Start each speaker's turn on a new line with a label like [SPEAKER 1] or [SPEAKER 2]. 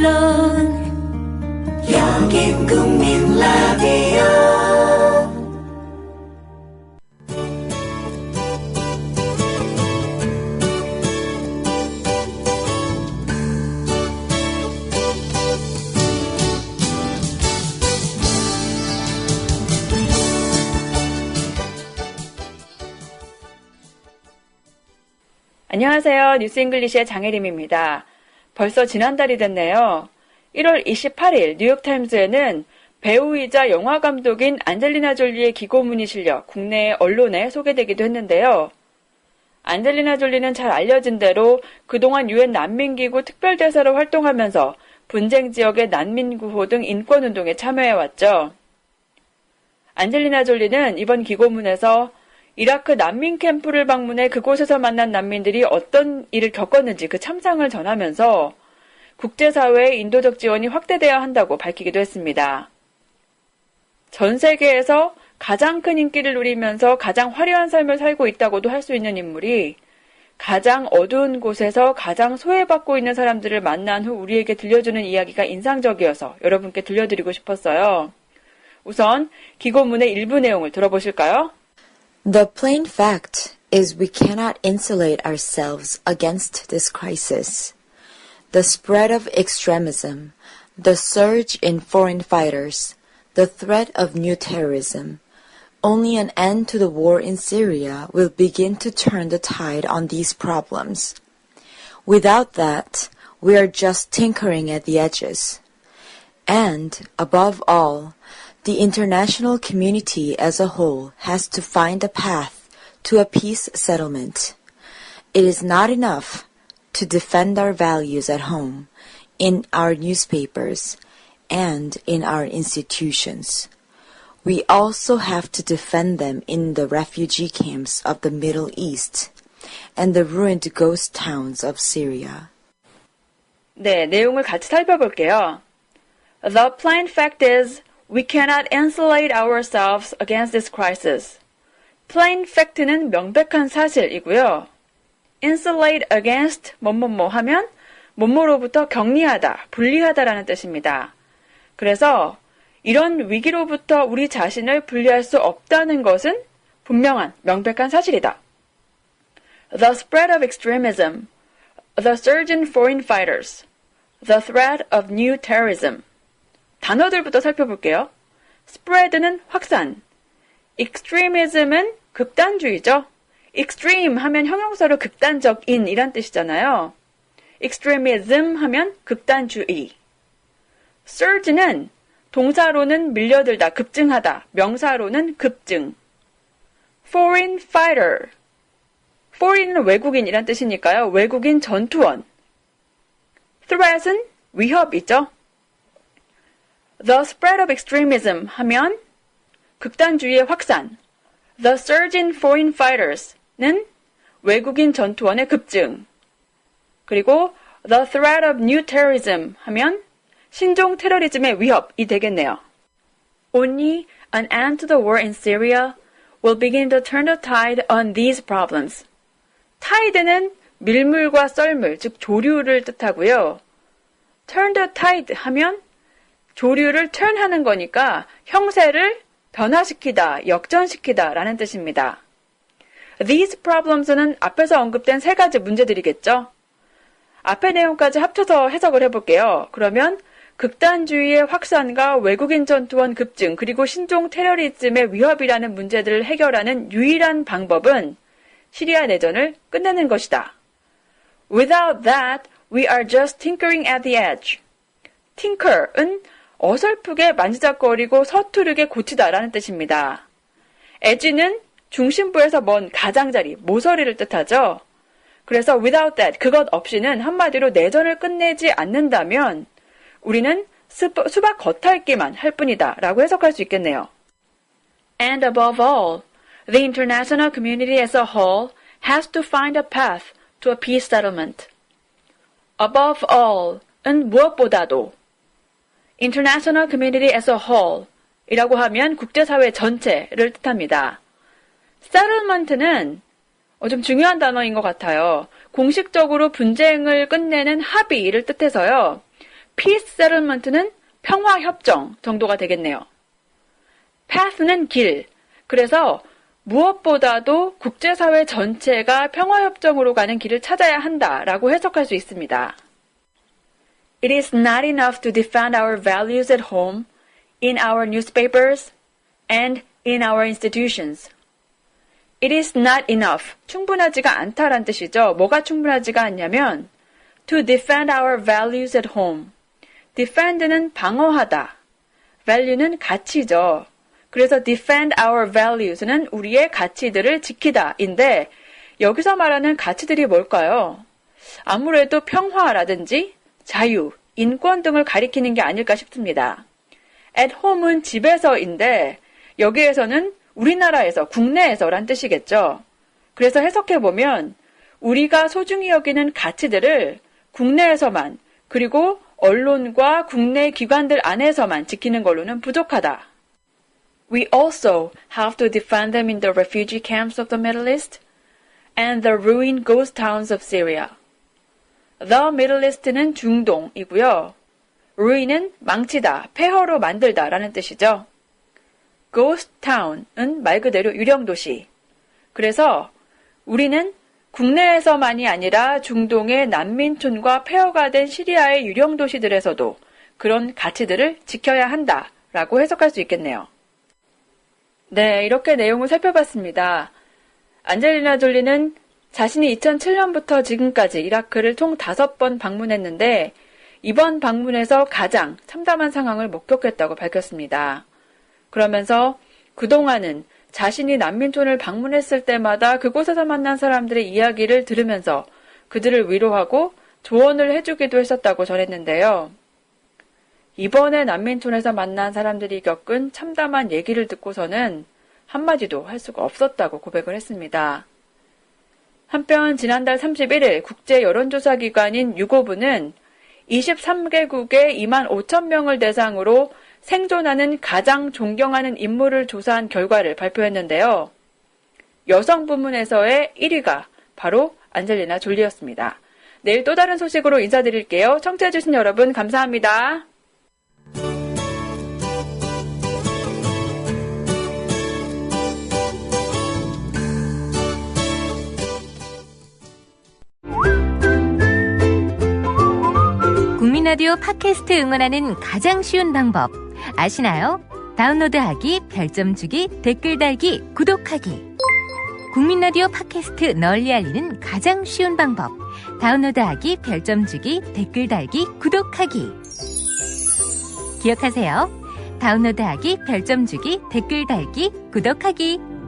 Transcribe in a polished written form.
[SPEAKER 1] 물론 여긴 국민 라디오.
[SPEAKER 2] 안녕하세요. 뉴스 잉글리시의 장혜림입니다. 벌써 지난달이 됐네요. 1월 28일 뉴욕타임즈에는 배우이자 영화감독인 안젤리나 졸리의 기고문이 실려 국내 언론에 소개되기도 했는데요. 안젤리나 졸리는 잘 알려진 대로 그동안 유엔 난민기구 특별대사로 활동하면서 분쟁 지역의 난민 구호 등 인권운동에 참여해왔죠. 안젤리나 졸리는 이번 기고문에서 이라크 난민 캠프를 방문해 그곳에서 만난 난민들이 어떤 일을 겪었는지 그 참상을 전하면서 국제사회의 인도적 지원이 확대되어야 한다고 밝히기도 했습니다. 전 세계에서 가장 큰 인기를 누리면서 가장 화려한 삶을 살고 있다고도 할 수 있는 인물이 가장 어두운 곳에서 가장 소외받고 있는 사람들을 만난 후 우리에게 들려주는 이야기가 인상적이어서 여러분께 들려드리고 싶었어요. 우선 기고문의 일부 내용을 들어보실까요?
[SPEAKER 3] The plain fact is we cannot insulate ourselves against this crisis. The spread of extremism, the surge in foreign fighters, the threat of new terrorism. Only an end to the war in Syria will begin to turn the tide on these problems. Without that, we are just tinkering at the edges. And, above all, the international community as a whole has to find a path to a peace settlement. It is not enough to defend our values at home, in our newspapers, and in our institutions. We also have to defend them in the refugee camps of the Middle East and the ruined ghost towns of Syria.
[SPEAKER 2] 네, 내용을 같이 살펴볼게요. The plain fact is we cannot insulate ourselves against this crisis. plain fact는 명백한 사실이고요. insulate against 뭐뭐뭐 하면 뭐뭐로부터 격리하다, 분리하다라는 뜻입니다. 그래서 이런 위기로부터 우리 자신을 분리할 수 없다는 것은 분명한, 명백한 사실이다. The spread of extremism, the surge in foreign fighters, the threat of new terrorism. 단어들부터 살펴볼게요. spread는 확산, extremism은 극단주의죠. extreme 하면 형용사로 극단적인 이란 뜻이잖아요. extremism 하면 극단주의. surge는 동사로는 밀려들다, 급증하다, 명사로는 급증. foreign fighter. foreign은 외국인이란 뜻이니까요. 외국인 전투원. threat은 위협이죠. The spread of extremism 하면 극단주의의 확산. The surge in foreign fighters는 외국인 전투원의 급증. 그리고 the threat of new terrorism 하면 신종 테러리즘의 위협이 되겠네요. Only an end to the war in Syria will begin to turn the tide on these problems. tide는 밀물과 썰물, 즉 조류를 뜻하고요. turn the tide 하면 조류를 turn하는 거니까 형세를 변화시키다, 역전시키다 라는 뜻입니다. These problems는 앞에서 언급된 세 가지 문제들이겠죠. 앞의 내용까지 합쳐서 해석을 해볼게요. 그러면 극단주의의 확산과 외국인 전투원 급증 그리고 신종 테러리즘의 위협이라는 문제들을 해결하는 유일한 방법은 시리아 내전을 끝내는 것이다. Without that, we are just tinkering at the edge. tinker은 어설프게 만지작거리고 서투르게 고치다라는 뜻입니다. edge는 중심부에서 먼 가장자리, 모서리를 뜻하죠. 그래서 without that, 그것 없이는 한마디로 내전을 끝내지 않는다면 우리는 수박 겉핥기만 할 뿐이다 라고 해석할 수 있겠네요. And above all, the international community as a whole has to find a path to a peace settlement. Above all은 무엇보다도 international community as a whole 이라고 하면 국제사회 전체를 뜻합니다. settlement는 좀 중요한 단어인 것 같아요. 공식적으로 분쟁을 끝내는 합의를 뜻해서요. peace settlement는 평화협정 정도가 되겠네요. path는 길. 그래서 무엇보다도 국제사회 전체가 평화협정으로 가는 길을 찾아야 한다라고 해석할 수 있습니다. It is not enough to defend our values at home, in our newspapers, and in our institutions. It is not enough. 충분하지가 않다란 뜻이죠. 뭐가 충분하지가 않냐면 to defend our values at home. defend는 방어하다. value는 가치죠. 그래서 defend our values는 우리의 가치들을 지키다인데 여기서 말하는 가치들이 뭘까요? 아무래도 평화라든지 자유, 인권 등을 가리키는 게 아닐까 싶습니다. at home은 집에서인데 여기에서는 우리나라에서, 국내에서란 뜻이겠죠. 그래서 해석해보면 우리가 소중히 여기는 가치들을 국내에서만 그리고 언론과 국내 기관들 안에서만 지키는 걸로는 부족하다. We also have to defend them in the refugee camps of the Middle East and the ruined ghost towns of Syria. The Middle East는 중동이고요. ruin은 망치다, 폐허로 만들다 라는 뜻이죠. ghost town은 말 그대로 유령도시. 그래서 우리는 국내에서만이 아니라 중동의 난민촌과 폐허가 된 시리아의 유령도시들에서도 그런 가치들을 지켜야 한다라고 해석할 수 있겠네요. 네, 이렇게 내용을 살펴봤습니다. 안젤리나 졸리는 자신이 2007년부터 지금까지 이라크를 총 5번 방문했는데 이번 방문에서 가장 참담한 상황을 목격했다고 밝혔습니다. 그러면서 그동안은 자신이 난민촌을 방문했을 때마다 그곳에서 만난 사람들의 이야기를 들으면서 그들을 위로하고 조언을 해주기도 했었다고 전했는데요. 이번에 난민촌에서 만난 사람들이 겪은 참담한 얘기를 듣고서는 한마디도 할 수가 없었다고 고백을 했습니다. 한편 지난달 31일 국제 여론조사 기관인 유고브는 23개국의 2만 5천 명을 대상으로 생존하는 가장 존경하는 인물을 조사한 결과를 발표했는데요. 여성 부문에서의 1위가 바로 안젤리나 졸리였습니다. 내일 또 다른 소식으로 인사드릴게요. 청취해주신 여러분 감사합니다.
[SPEAKER 4] 국민라디오 팟캐스트 응원하는 가장 쉬운 방법 아시나요? 다운로드하기, 별점 주기, 댓글 달기, 구독하기. 국민라디오 팟캐스트 널리 알리는 가장 쉬운 방법. 다운로드하기, 별점 주기, 댓글 달기, 구독하기. 기억하세요. 다운로드하기, 별점 주기, 댓글 달기, 구독하기.